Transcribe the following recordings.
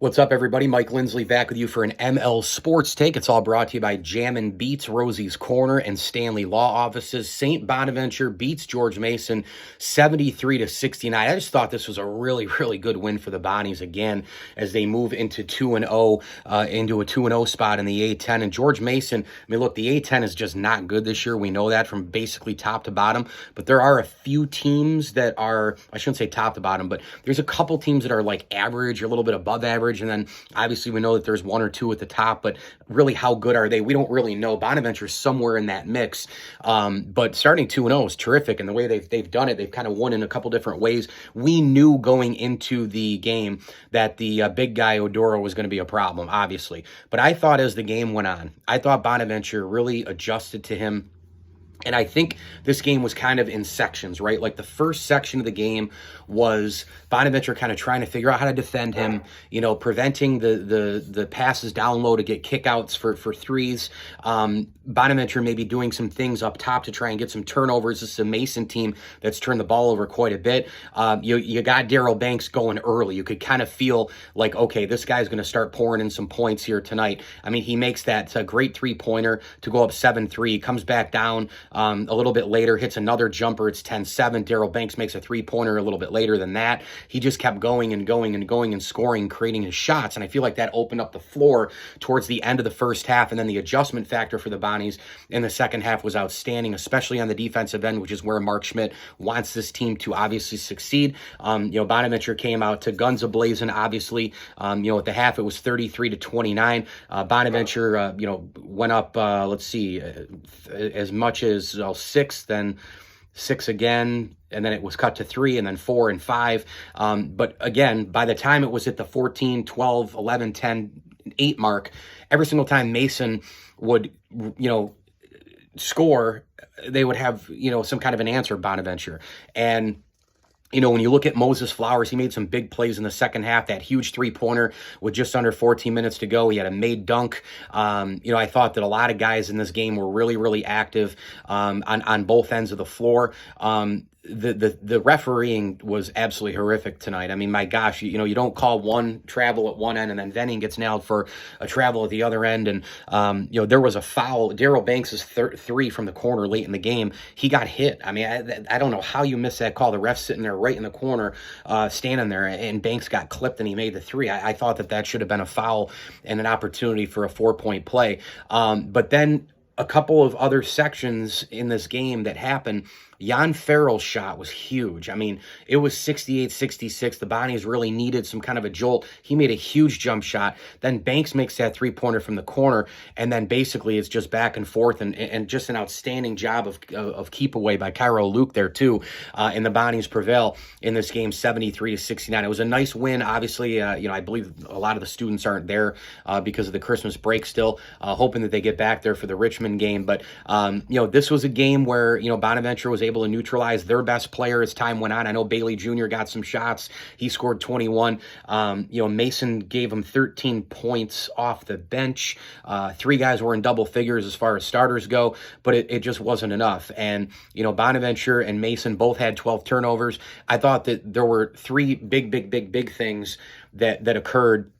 What's up, everybody? Mike Lindsley back with you for an ML Sports Take. It's all brought to you by Jammin' Beats, Rosie's Corner, and Stanley Law Offices. St. Bonaventure beats George Mason 73-69. I just thought this was a really, really good win for the Bonnies again as they move into 2-0, into a 2-0 spot in the A10. And George Mason, I mean, look, the A10 is just not good this year. We know that from basically top to bottom. But there are a few teams that are, I shouldn't say top to bottom, but there's a couple teams that are like average or a little bit above average. And then obviously we know that there's one or two at the top, but really how good are they? We don't really know. Bonaventure's somewhere in that mix. But starting 2-0 is terrific. And the way they've done it, they've kind of won in a couple different ways. We knew going into the game that the big guy Odoro was going to be a problem, obviously. But I thought as the game went on, I thought Bonaventure really adjusted to him. And I think this game was kind of in sections, right? Like the first section of the game was Bonaventure kind of trying to figure out how to defend him, you know, preventing the passes down low to get kickouts for threes. Bonaventure maybe doing some things up top to try and get some turnovers. This is a Mason team that's turned the ball over quite a bit. You got Daryl Banks going early. You could kind of feel like, okay, this guy's going to start pouring in some points here tonight. I mean, he makes that great three-pointer to go up 7-3, comes back down a little bit later, hits another jumper. It's 10-7. Daryl Banks makes a three-pointer a little bit later than that. He just kept going and going and going and scoring, creating his shots. And I feel like that opened up the floor towards the end of the first half. And then the adjustment factor for the Bonnies in the second half was outstanding, especially on the defensive end, which is where Mark Schmidt wants this team to obviously succeed. Bonaventure came out to guns a-blazing, obviously. At the half, it was 33-29. Bonaventure, went up, as much as 6, then 6 again, and then it was cut to 3, and then 4 and 5. But again, by the time it was at the 14, 12, 11, 10, 8 mark, every single time Mason would, score, they would have, some kind of an answer, Bonaventure. And when you look at Moses Flowers, he made some big plays in the second half. That huge three-pointer with just under 14 minutes to go. He had a made dunk. I thought that a lot of guys in this game were really, really active on both ends of the floor. The refereeing was absolutely horrific tonight. I mean, my gosh, you don't call one travel at one end and then Venning gets nailed for a travel at the other end. And, there was a foul. Daryl Banks' three from the corner late in the game. He got hit. I mean, I don't know how you missed that call. The ref's sitting there right in the corner, standing there, and Banks got clipped and he made the three. I thought that should have been a foul and an opportunity for a 4-point play. But then a couple of other sections in this game that happened, Jan Farrell's shot was huge. I mean, it was 68-66. The Bonnies really needed some kind of a jolt. He made a huge jump shot. Then Banks makes that three-pointer from the corner, and then basically it's just back and forth, and just an outstanding job of keep away by Cairo Luke there too. And the Bonnies prevail in this game 73-69. It was a nice win. Obviously, I believe a lot of the students aren't there because of the Christmas break still, hoping that they get back there for the Richmond game. But, this was a game where, Bonaventure was able to neutralize their best player as time went on. I know Bailey Jr. got some shots. He scored 21. Mason gave him 13 points off the bench. 3 guys were in double figures as far as starters go, but it just wasn't enough. And, Bonaventure and Mason both had 12 turnovers. I thought that there were 3 big things that occurred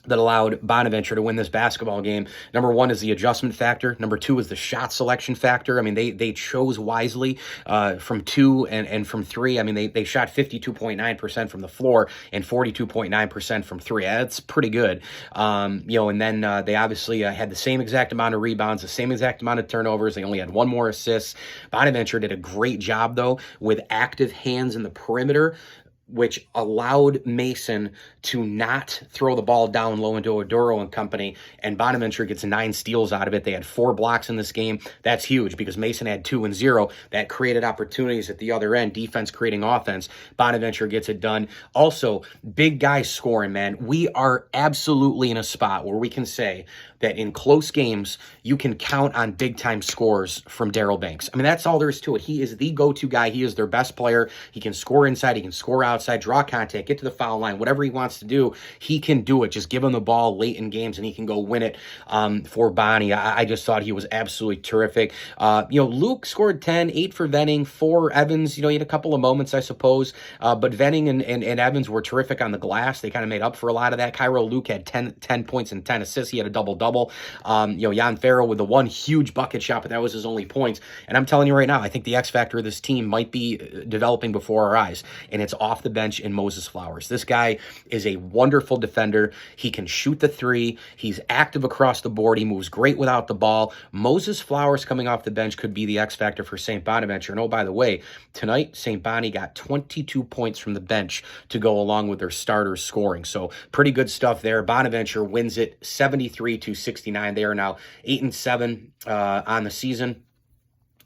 that allowed Bonaventure to win this basketball game. Number 1 is the adjustment factor. Number 2 is the shot selection factor. I mean, they chose wisely from 2 and from 3. I mean, they shot 52.9% from the floor and 42.9% from 3. That's pretty good. And then they obviously had the same exact amount of rebounds, the same exact amount of turnovers. They only had 1 more assist. Bonaventure did a great job, though, with active hands in the perimeter, which allowed Mason to not throw the ball down low into Odoro and company, and Bonaventure gets 9 steals out of it. They had 4 blocks in this game. That's huge because Mason had 2 and 0. That created opportunities at the other end, defense creating offense. Bonaventure gets it done. Also, big guys scoring, man. We are absolutely in a spot where we can say that in close games, you can count on big-time scores from Daryl Banks. I mean, that's all there is to it. He is the go-to guy. He is their best player. He can score inside. He can score outside. outside, draw contact, get to the foul line, whatever he wants to do, he can do it. Just give him the ball late in games and he can go win it for Bonnie. I just thought he was absolutely terrific. Luke scored 10, 8 for Venning, 4 Evans. He had a couple of moments, I suppose, but Venning and Evans were terrific on the glass. They kind of made up for a lot of that. Cairo Luke had 10 points and 10 assists. He had a double-double. Jan Farrell with the one huge bucket shot, but that was his only points. And I'm telling you right now, I think the X factor of this team might be developing before our eyes, and it's off the bench in Moses Flowers. This guy is a wonderful defender. He can shoot the three. He's active across the board. He moves great without the ball. Moses Flowers coming off the bench could be the X factor for St. Bonaventure. And oh, by the way, tonight, St. Bonnie got 22 points from the bench to go along with their starters scoring. So pretty good stuff there. Bonaventure wins it 73-69. They are now 8-7 on the season.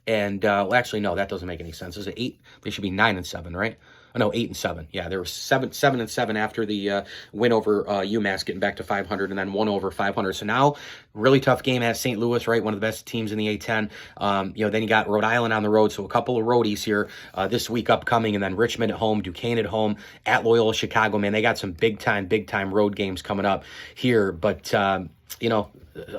And actually, no, that doesn't make any sense. Is it 8? They should be 9-7, right? Oh, no, 8-7. Yeah, there was 7-7 after the win over UMass, getting back to 500, and then 1 over 500. So now, really tough game at St. Louis, right? One of the best teams in the A-10. Then you got Rhode Island on the road, so a couple of roadies here this week upcoming, and then Richmond at home, Duquesne at home, at Loyola Chicago. Man, they got some big time road games coming up here, but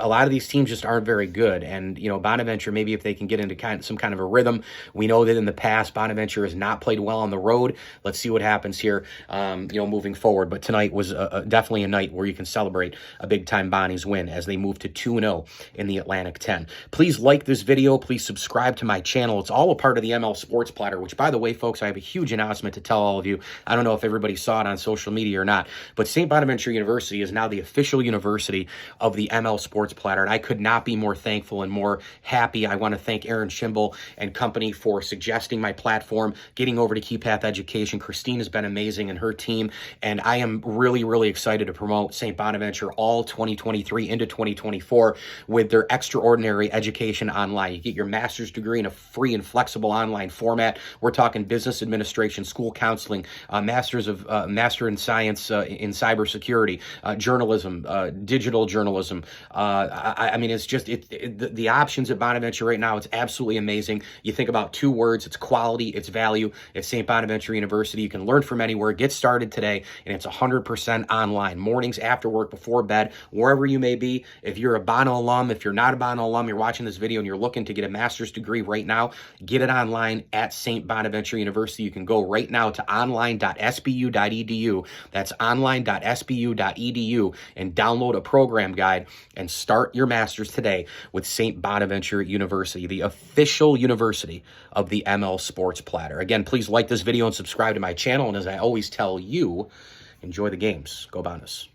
a lot of these teams just aren't very good. And, Bonaventure, maybe if they can get into some kind of a rhythm. We know that in the past, Bonaventure has not played well on the road. Let's see what happens here, moving forward. But tonight was definitely a night where you can celebrate a big-time Bonnie's win as they move to 2-0 in the Atlantic 10. Please like this video. Please subscribe to my channel. It's all a part of the ML Sports Platter, which, by the way, folks, I have a huge announcement to tell all of you. I don't know if everybody saw it on social media or not, but St. Bonaventure University is now the official university of the ML Sports Platter, and I could not be more thankful and more happy. I want to thank Aaron Schimble and company for suggesting my platform, getting over to Key Path Education. Christine has been amazing and her team, and I am really, really excited to promote St. Bonaventure all 2023 into 2024 with their extraordinary education online. You get your master's degree in a free and flexible online format. We're talking business administration, school counseling, master in science in cybersecurity, journalism, digital journalism. It's just the options at Bonaventure right now. It's absolutely amazing. You think about 2 words: it's quality, it's value. It's St. Bonaventure University. You can learn from anywhere. Get started today, and it's 100% online. Mornings, after work, before bed, wherever you may be. If you're a Bono alum, if you're not a Bono alum, you're watching this video and you're looking to get a master's degree right now, get it online at St. Bonaventure University. You can go right now to online.sbu.edu. That's online.sbu.edu and download a program guide and start your master's today with St. Bonaventure University, the official university of the ML Sports Platter. Again, please like this video and subscribe to my channel. And as I always tell you, enjoy the games. Go Bonas.